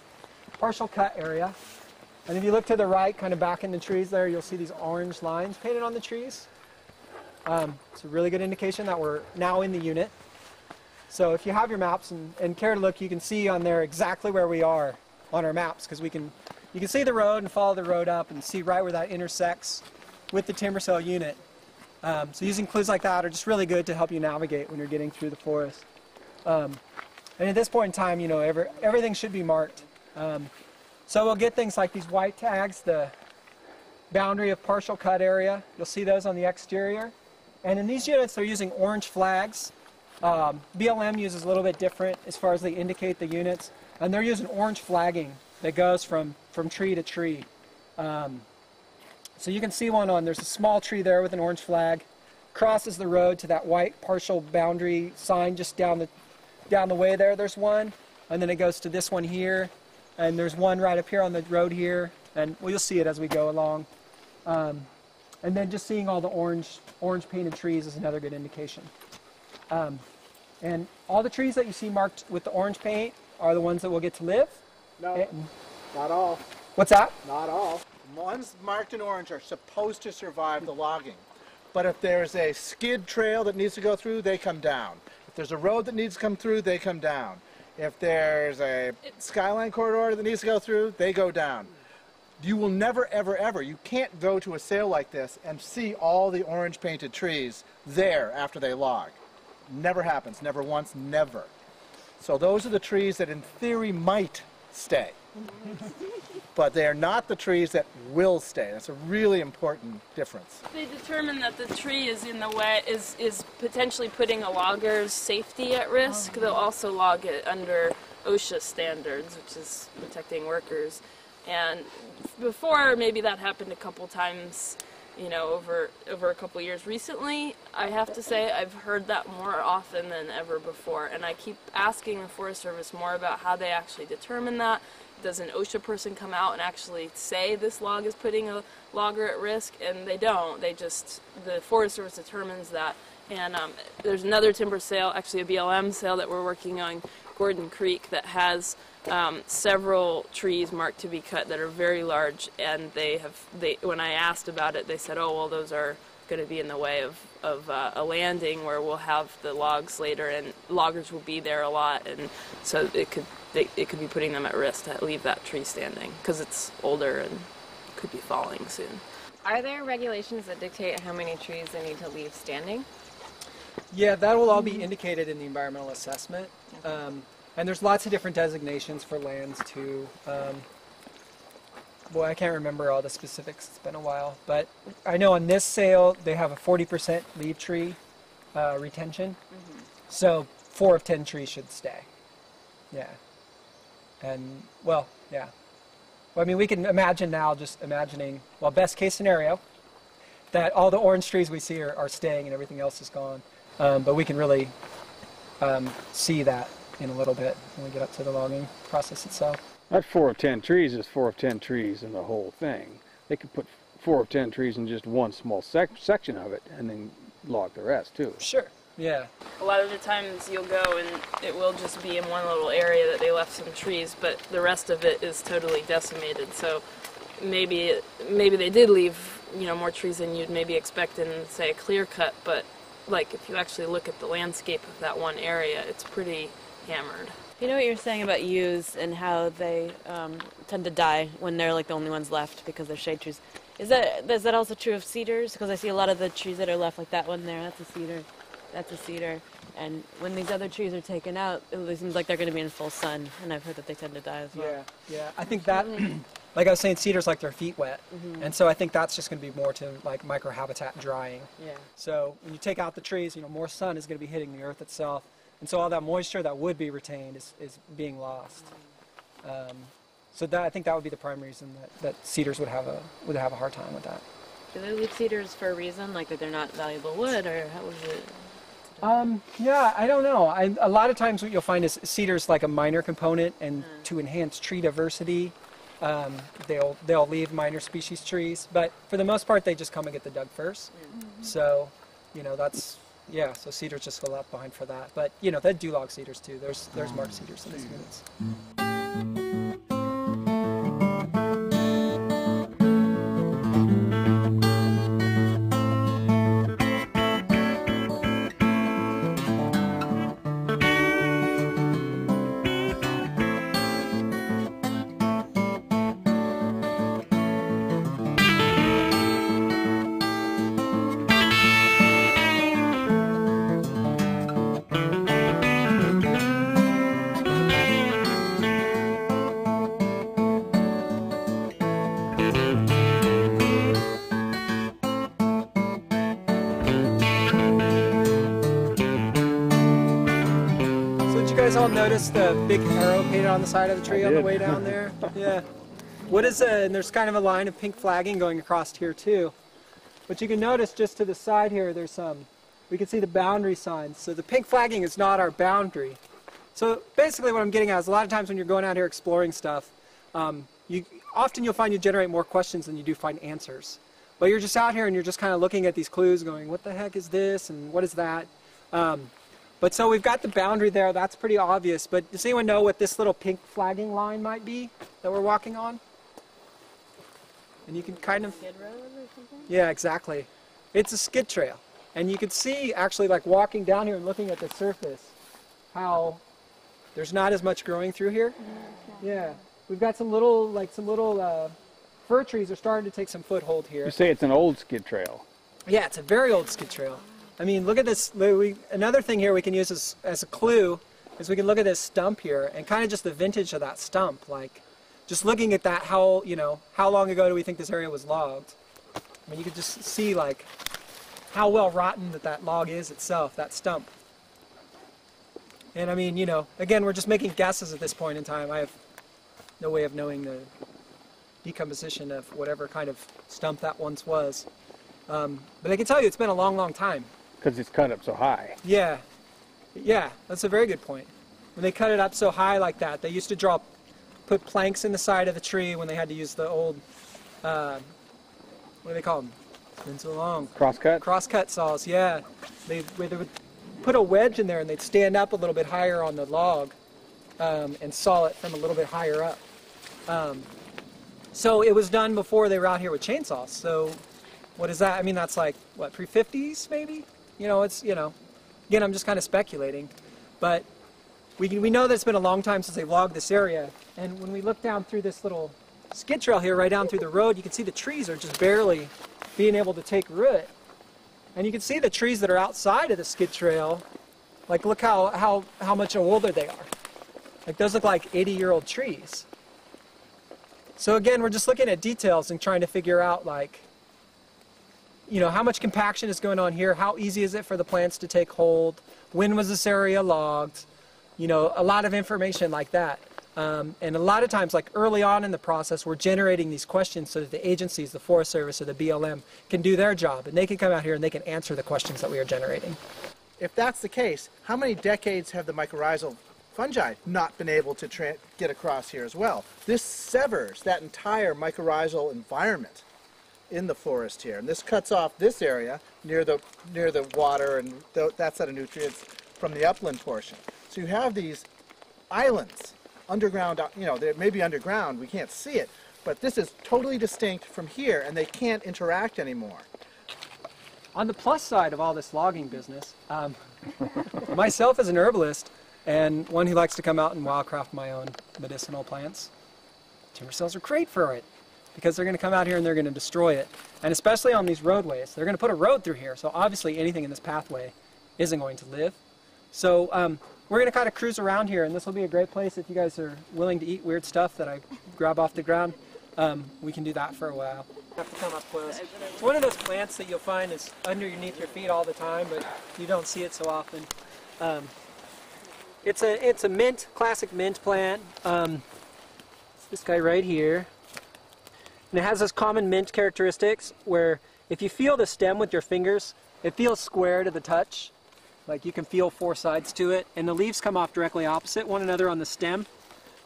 partial cut area. And if you look to the right, kind of back in the trees there, you'll see these orange lines painted on the trees. It's a really good indication that we're now in the unit. So if you have your maps and care to look, you can see on there exactly where we are on our maps, because you can see the road and follow the road up and see right where that intersects with the timber sale unit. So using clues like that are just really good to help you navigate when you're getting through the forest. And at this point in time, you know, everything should be marked. So we'll get things like these white tags, the boundary of partial cut area. You'll see those on the exterior. And in these units, they're using orange flags. BLM uses a little bit different as far as they indicate the units. And they're using orange flagging that goes from tree to tree. So you can see there's a small tree there with an orange flag. Crosses the road to that white partial boundary sign just down the way there. There's one. And then it goes to this one here. And there's one right up here on the road here. And well, you'll see it as we go along. And then just seeing all the orange painted trees is another good indication. And all the trees that you see marked with the orange paint are the ones that will get to live. No, not all. What's that? Not all. The ones marked in orange are supposed to survive the logging. But if there's a skid trail that needs to go through, they come down. If there's a road that needs to come through, they come down. If there's a skyline corridor that needs to go through, they go down. You will never, ever, ever, you can't go to a sale like this and see all the orange painted trees there after they log. Never happens, never once, never. So those are the trees that in theory might stay. But they are not the trees that will stay. That's a really important difference. They determine that the tree is in the way, is potentially putting a logger's safety at risk. They'll also log it under OSHA standards, which is protecting workers. And before, maybe that happened a couple times, you know, over a couple years. Recently, I have to say, I've heard that more often than ever before. And I keep asking the Forest Service more about how they actually determine that. Does an OSHA person come out and actually say this log is putting a logger at risk? And they don't. The Forest Service determines that. And there's another timber sale, actually a BLM sale that we're working on, Gordon Creek, that has several trees marked to be cut that are very large. And when I asked about it, they said, oh, well, those are going to be in the way of a landing where we'll have the logs later, and loggers will be there a lot, and so it could be putting them at risk to leave that tree standing because it's older and could be falling soon. Are there regulations that dictate how many trees they need to leave standing? Yeah, that will all be indicated in the environmental assessment. And there's lots of different designations for lands too. Boy, I can't remember all the specifics. It's been a while. But I know on this sale, they have a 40% leaf tree retention. So 4 of 10 trees should stay. Yeah. And, well, yeah. Well, I mean, we can imagine now, just imagining, well, best case scenario, that all the orange trees we see are staying and everything else is gone. But we can really see that in a little bit when we get up to the logging process itself. That 4 of 10 trees is 4 of 10 trees in the whole thing. They could put 4 of 10 trees in just one small section of it and then log the rest too. Sure, yeah. A lot of the times you'll go and it will just be in one little area that they left some trees, but the rest of it is totally decimated. So maybe they did leave you know, more trees than you'd maybe expect in, say, a clear cut, but like if you actually look at the landscape of that one area, it's pretty hammered. You know what you're saying about yews and how they tend to die when they're like the only ones left because they're shade trees. Is that also true of cedars? Because I see a lot of the trees that are left, like that one there, that's a cedar, that's a cedar. And when these other trees are taken out, it seems like they're going to be in full sun, and I've heard that they tend to die as well. Yeah. I think that, like I was saying, cedars like their feet wet, and so I think that's just going to be more to like microhabitat drying. Yeah. So when you take out the trees, you know, more sun is going to be hitting the earth itself, and so all that moisture that would be retained is being lost. So that, I think that would be the prime reason that cedars would have a hard time with that. Do they leave cedars for a reason, like that they're not valuable wood, or how was it? Yeah, I don't know. A lot of times what you'll find is cedar's like a minor component, and to enhance tree diversity, they'll leave minor species trees. But for the most part, they just come and get the dug first. So, you know, that's, yeah. So cedars just go left behind for that. But you know, they do log cedars too. There's marked cedars in these units. All notice the big arrow painted on the side of the tree on the way down there? Yeah. What is and there's kind of a line of pink flagging going across here too. But you can notice just to the side here, there's some, we can see the boundary signs. So the pink flagging is not our boundary. So basically what I'm getting at is a lot of times when you're going out here exploring stuff, often you'll find you generate more questions than you do find answers. But you're just out here and you're just kind of looking at these clues going, what the heck is this and what is that? But so we've got the boundary there, that's pretty obvious, but does anyone know what this little pink flagging line might be that we're walking on? And you can kind of... Skid road or something? Yeah, exactly. It's a skid trail. And you can see actually like walking down here and looking at the surface how there's not as much growing through here. Yeah. We've got some little fir trees are starting to take some foothold here. You say it's an old skid trail. Yeah, it's a very old skid trail. I mean, look at this. Another thing here we can use as a clue is we can look at this stump here and kind of just the vintage of that stump. Like, just looking at that, how long ago do we think this area was logged? I mean, you could just see like how well rotten that log is itself, that stump. And I mean, you know, again, we're just making guesses at this point in time. I have no way of knowing the decomposition of whatever kind of stump that once was. But I can tell you it's been a long, long time. Because it's cut up so high. Yeah, that's a very good point. When they cut it up so high like that, they used to put planks in the side of the tree when they had to use the old, what do they call them? It's been so long. Crosscut? Crosscut saws, yeah. They would put a wedge in there and they'd stand up a little bit higher on the log and saw it from a little bit higher up. So it was done before they were out here with chainsaws. So what is that? I mean, that's like, what, pre-50s maybe? You know, it's, you know, again, I'm just kind of speculating. But we know that it's been a long time since they logged this area. And when we look down through this little skid trail here, right down through the road, you can see the trees are just barely being able to take root. And you can see the trees that are outside of the skid trail. Like, look how much older they are. Like, those look like 80-year-old trees. So again, we're just looking at details and trying to figure out, like, you know, how much compaction is going on here, how easy is it for the plants to take hold, when was this area logged, you know, a lot of information like that. And a lot of times, like early on in the process, we're generating these questions so that the agencies, the Forest Service or the BLM, can do their job, and they can come out here and they can answer the questions that we are generating. If that's the case, how many decades have the mycorrhizal fungi not been able to get across here as well? This severs that entire mycorrhizal environment in the forest here, and this cuts off this area near the water and that set of nutrients from the upland portion. So you have these islands underground. You know, they may be underground, we can't see it, But this is totally distinct from here, and they can't interact anymore. On the plus side of all this logging business, myself as an herbalist and one who likes to come out and wildcraft my own medicinal plants, timber sales are great for it because they're going to come out here and they're going to destroy it. And especially on these roadways, they're going to put a road through here, so obviously anything in this pathway isn't going to live. So we're going to kind of cruise around here, and this will be a great place if you guys are willing to eat weird stuff that I grab off the ground. We can do that for a while. Have to come up close. It's one of those plants that you'll find is underneath your feet all the time, but you don't see it so often. It's a mint, classic mint plant. It's this guy right here. And it has those common mint characteristics where if you feel the stem with your fingers, it feels square to the touch. Like you can feel four sides to it. And the leaves come off directly opposite one another on the stem.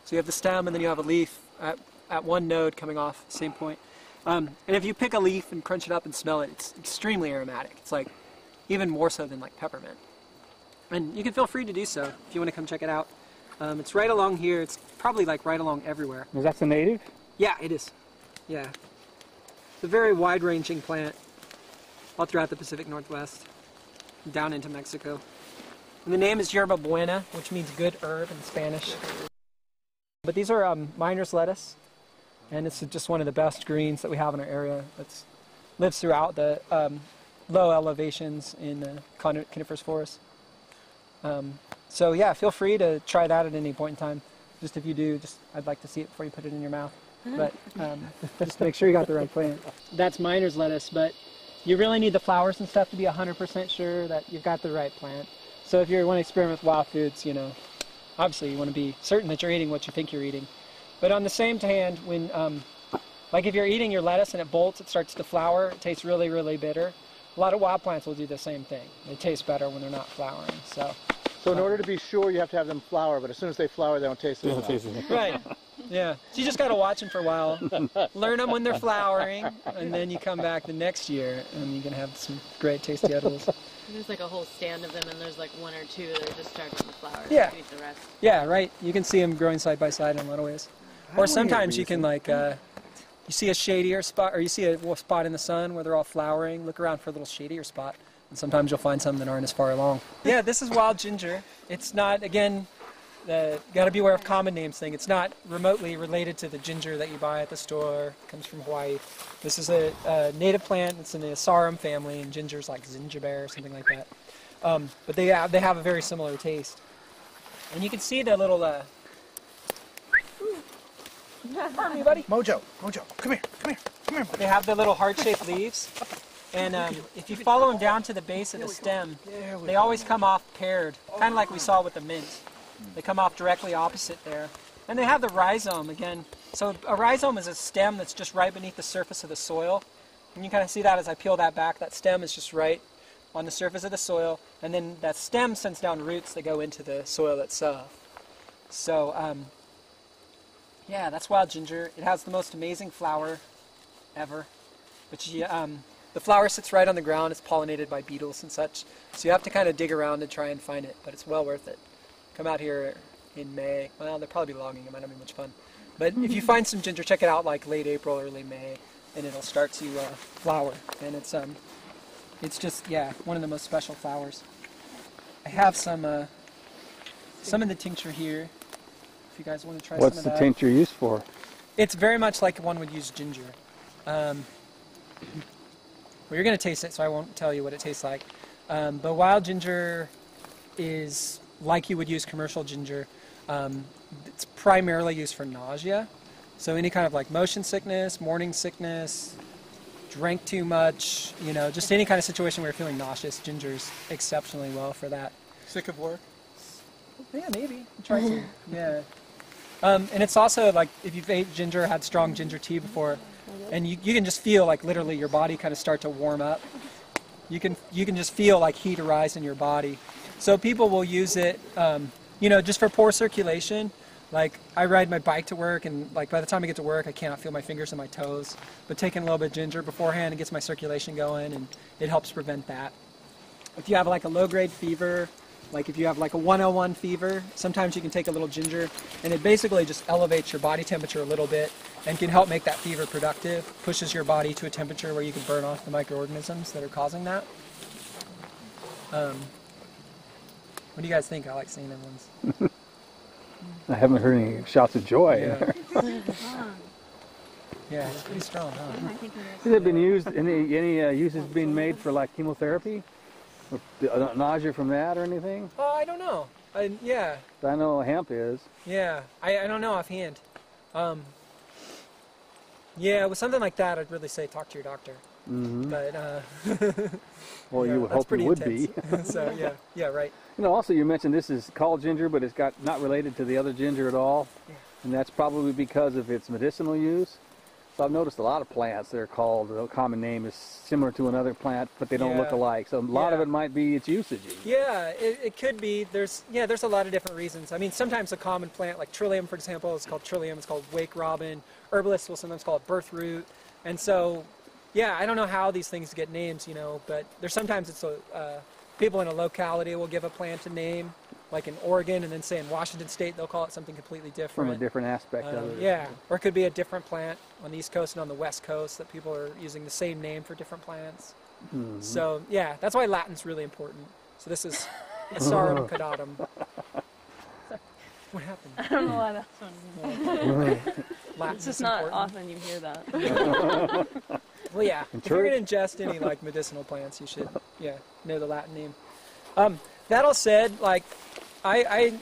So you have the stem and then you have a leaf at one node coming off the same point. And if you pick a leaf and crunch it up and smell it, it's extremely aromatic. It's like even more so than like peppermint. And you can feel free to do so if you want to come check it out. It's right along here. It's probably like right along everywhere. Is that the native? Yeah, it is. Yeah. It's a very wide-ranging plant all throughout the Pacific Northwest, down into Mexico. And the name is Yerba Buena, which means good herb in Spanish. But these are miner's lettuce, and it's just one of the best greens that we have in our area. It lives throughout the low elevations in the coniferous forest. So yeah, feel free to try that at any point in time. Just if you do, I'd like to see it before you put it in your mouth. But just make sure you got the right plant. That's miner's lettuce, but you really need the flowers and stuff to be 100% sure that you've got the right plant. So if you want to experiment with wild foods, you know, obviously you want to be certain that you're eating what you think you're eating. But on the same hand, when, like if you're eating your lettuce and it bolts, it starts to flower, it tastes really, really bitter. A lot of wild plants will do the same thing. They taste better when they're not flowering. So in order to be sure, you have to have them flower, but as soon as they flower, they don't taste as well. Right. Yeah. So you just got to watch them for a while, learn them when they're flowering, and then you come back the next year and you can have some great tasty edibles. There's like a whole stand of them, and there's like one or two that are just starting to flower. Yeah. You eat the rest. Yeah, right. You can see them growing side by side in a lot of ways. Or sometimes you can like, you see a shadier spot, or you see a spot in the sun where they're all flowering, look around for a little shadier spot. And sometimes you'll find some that aren't as far along. Yeah, this is wild ginger. It's not, again, got to be aware of common names thing. It's not remotely related to the ginger that you buy at the store. It comes from Hawaii. This is a native plant. It's in the Asarum family, and ginger's like gingerbeer or something like that. But they have a very similar taste. And you can see the little... Pardon me, buddy. Mojo, come here. They have the little heart-shaped leaves. And if you follow them down to the base of the stem, they always come off paired, kind of like we saw with the mint. They come off directly opposite there. And they have the rhizome again. So a rhizome is a stem that's just right beneath the surface of the soil. And you kind of see that as I peel that back. That stem is just right on the surface of the soil. And then that stem sends down roots that go into the soil itself. So, yeah, that's wild ginger. It has the most amazing flower ever. Which the flower sits right on the ground. It's pollinated by beetles and such. So you have to kind of dig around and try and find it, but it's well worth it. Come out here in May. Well, they'll probably be logging. It might not be much fun. But if you find some ginger, check it out like late April, early May, and it'll start to flower. And it's just, yeah, one of the most special flowers. I have some of the tincture here. If you guys want to try some of that. What's the tincture used for? It's very much like one would use ginger. Well, you're going to taste it, so I won't tell you what it tastes like. But wild ginger is like you would use commercial ginger. It's primarily used for nausea. So any kind of like motion sickness, morning sickness, drank too much, you know, just any kind of situation where you're feeling nauseous, ginger's exceptionally well for that. Sick of work? Yeah, maybe. Try to. Yeah. And it's also like if you've ate ginger, had strong ginger tea before, and you can just feel like literally your body kind of start to warm up. You can just feel like heat arise in your body. So people will use it, you know, just for poor circulation. Like I ride my bike to work, and like by the time I get to work, I cannot feel my fingers and my toes. But taking a little bit of ginger beforehand, it gets my circulation going, and it helps prevent that. If you have like a low-grade fever, Like if you have like a 101 fever, sometimes you can take a little ginger, and it basically just elevates your body temperature a little bit and can help make that fever productive, pushes your body to a temperature where you can burn off the microorganisms that are causing that. What do you guys think? I like seeing them ones. I haven't heard any shouts of joy. Yeah, yeah, it's pretty strong, huh? Has it been used, any uses being made for like chemotherapy? Or nausea from that or anything? Oh, I don't know. Yeah. I know hemp is. Yeah, I don't know offhand. Yeah, with something like that, I'd really say talk to your doctor. Mm-hmm. But well, yeah, you would hope it would intense. be. So yeah, right. You know, also you mentioned this is called ginger, but it's not related to the other ginger at all, and that's probably because of its medicinal use. So I've noticed a lot of plants that are called, the common name is similar to another plant, but they don't look alike. So a lot of it might be its usage. Yeah, it could be. There's a lot of different reasons. I mean, sometimes a common plant like trillium, for example, is called trillium. It's called wake robin. Herbalists will sometimes call it birth root. And so, yeah, I don't know how these things get names, you know, but there's sometimes it's people in a locality will give a plant a name, like in Oregon, and then say in Washington State they'll call it something completely different. From a different aspect of it. Yeah, or it could be a different plant on the East Coast and on the West Coast that people are using the same name for different plants. Mm-hmm. So yeah, that's why Latin's really important. So this is Asarum caudatum. What happened? I don't know why that's one. Latin's It's just not often you hear that. Well, yeah, if you're going to ingest any like medicinal plants, you should know the Latin name. That all said, like I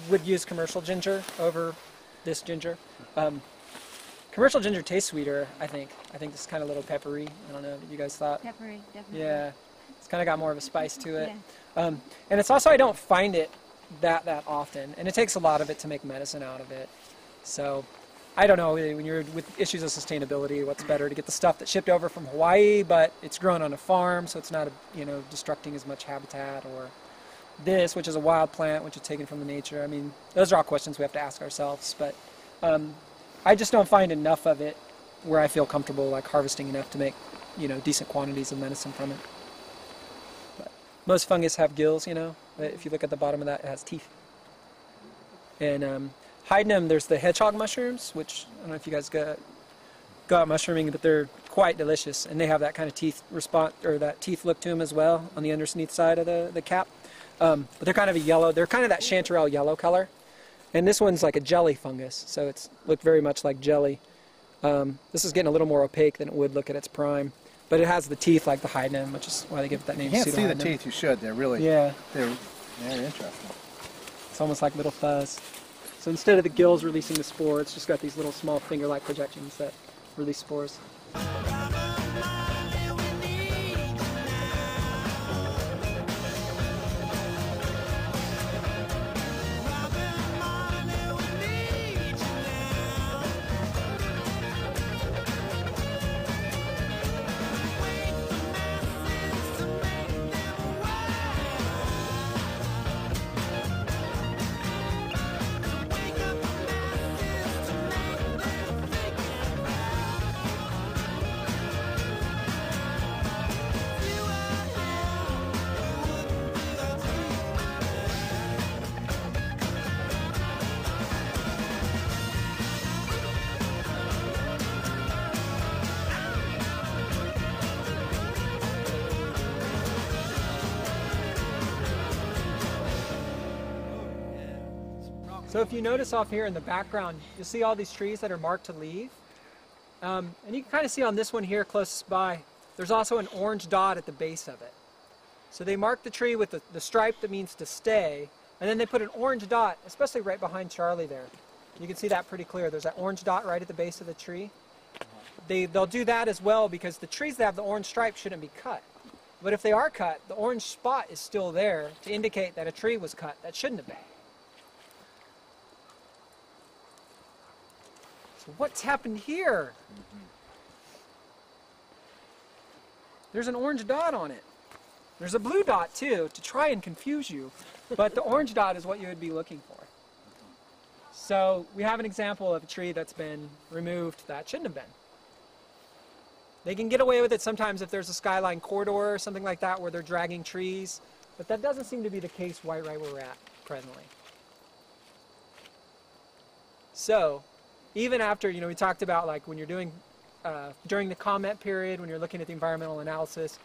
would use commercial ginger over this ginger. Commercial ginger tastes sweeter, I think. I think it's kind of a little peppery. I don't know what you guys thought. Peppery, definitely. Yeah, it's kind of got more of a spice to it. Yeah. And it's also, I don't find it that often, and it takes a lot of it to make medicine out of it. So I don't know, when you're with issues of sustainability, what's better, to get the stuff that's shipped over from Hawaii, but it's grown on a farm, so it's not, destructing as much habitat, or this, which is a wild plant, which is taken from the nature. I mean, those are all questions we have to ask ourselves, but I just don't find enough of it where I feel comfortable like harvesting enough to make, decent quantities of medicine from it. But most fungus have gills, if you look at the bottom of that, it has teeth. And hiding them, there's the hedgehog mushrooms, which I don't know if you guys go out mushrooming, but they're quite delicious, and they have that kind of teeth response, or that teeth look to them as well on the underneath side of the cap. But they're kind of a yellow. They're kind of that chanterelle yellow color, and this one's like a jelly fungus, so it's looked very much like jelly. This is getting a little more opaque than it would look at its prime, but it has the teeth like the hydnum, which is why they give it that name. You can't see the teeth. You should. They're really they're interesting. It's almost like little fuzz. So instead of the gills releasing the spore, it's just got these little small finger-like projections that release spores. So if you notice off here in the background, you'll see all these trees that are marked to leave. And you can kind of see on this one here close by, there's also an orange dot at the base of it. So they mark the tree with the stripe that means to stay, and then they put an orange dot, especially right behind Charlie there. You can see that pretty clear. There's that orange dot right at the base of the tree. They'll do that as well because the trees that have the orange stripe shouldn't be cut. But if they are cut, the orange spot is still there to indicate that a tree was cut that shouldn't have been. So what's happened here? There's an orange dot on it. There's a blue dot too, to try and confuse you, but the orange dot is what you would be looking for. So we have an example of a tree that's been removed that shouldn't have been. They can get away with it sometimes if there's a skyline corridor or something like that where they're dragging trees, But that doesn't seem to be the case right where we're at presently. So, even after, we talked about like when you're doing, during the comment period, when you're looking at the environmental analysis,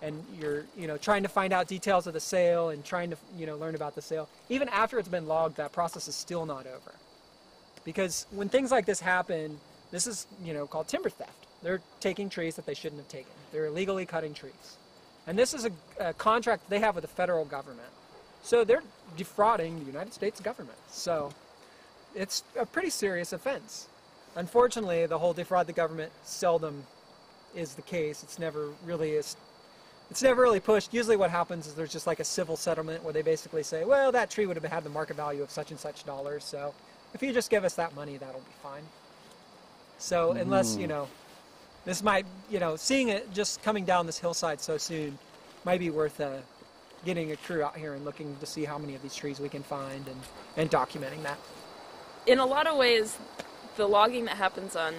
and you're, trying to find out details of the sale and trying to, learn about the sale, even after it's been logged, that process is still not over. Because when things like this happen, this is, called timber theft. They're taking trees that they shouldn't have taken. They're illegally cutting trees. And this is a contract they have with the federal government. So they're defrauding the United States government. So it's a pretty serious offense. Unfortunately, the whole defraud the government seldom is the case. It's never really pushed. Usually what happens is there's just like a civil settlement where they basically say, well, that tree would have had the market value of such and such dollars, so if you just give us that money, that'll be fine. So unless, this might, seeing it just coming down this hillside so soon might be worth getting a crew out here and looking to see how many of these trees we can find and documenting that. In a lot of ways, the logging that happens on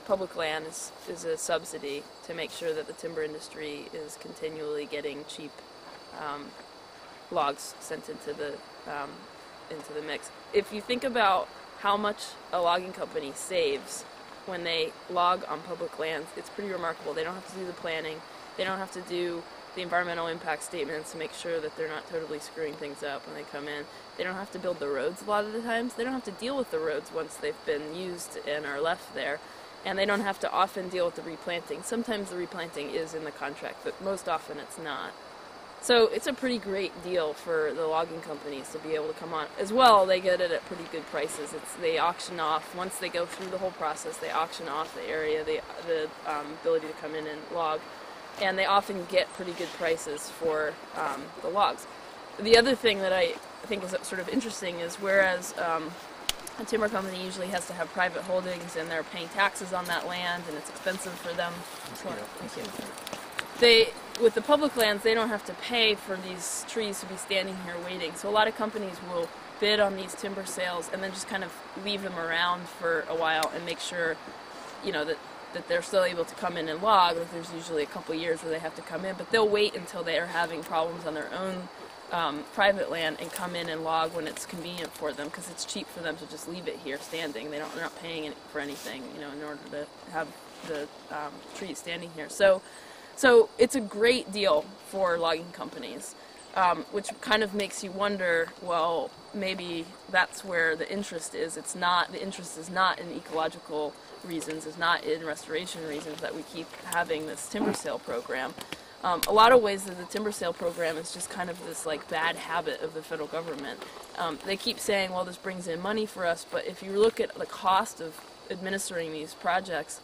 public land is a subsidy to make sure that the timber industry is continually getting cheap logs sent into the mix. If you think about how much a logging company saves when they log on public lands, it's pretty remarkable. They don't have to do the planning. They don't have to do the environmental impact statements to make sure that they're not totally screwing things up when they come in. They don't have to build the roads a lot of the times. They don't have to deal with the roads once they've been used and are left there. And they don't have to often deal with the replanting. Sometimes the replanting is in the contract, but most often it's not. So it's a pretty great deal for the logging companies to be able to come on. As well, they get it at pretty good prices. They auction off, once they go through the whole process, they auction off the area, the ability to come in and log. And they often get pretty good prices for the logs. The other thing that I think is sort of interesting is whereas a timber company usually has to have private holdings and they're paying taxes on that land and it's expensive for them. With the public lands, they don't have to pay for these trees to be standing here waiting. So a lot of companies will bid on these timber sales and then just kind of leave them around for a while and make sure, that they're still able to come in and log. Like there's usually a couple years where they have to come in, but they'll wait until they are having problems on their own private land and come in and log when it's convenient for them, because it's cheap for them to just leave it here standing. They're not paying for anything, in order to have the trees standing here. So it's a great deal for logging companies, which kind of makes you wonder, well, maybe that's where the interest is. The interest is not in ecological reasons, it's not in restoration reasons that we keep having this timber sale program. A lot of ways that the timber sale program is just kind of this like bad habit of the federal government. They keep saying, well, this brings in money for us, but if you look at the cost of administering these projects,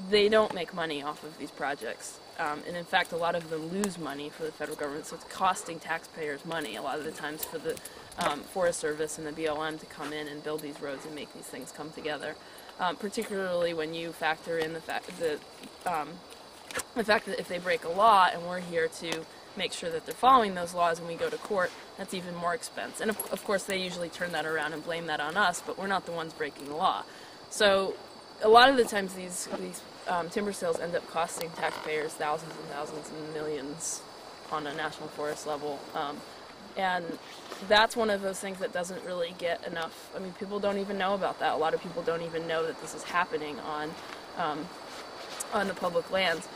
they don't make money off of these projects. And in fact, a lot of them lose money for the federal government, so it's costing taxpayers money a lot of the times for the Forest Service and the BLM to come in and build these roads and make these things come together. Particularly when you factor in the fact that if they break a law and we're here to make sure that they're following those laws and we go to court, that's even more expense. And of course they usually turn that around and blame that on us, but we're not the ones breaking the law. So a lot of the times these timber sales end up costing taxpayers thousands and thousands and millions on a national forest level. And that's one of those things that doesn't really get enough. I mean, people don't even know about that. A lot of people don't even know that this is happening on the public lands.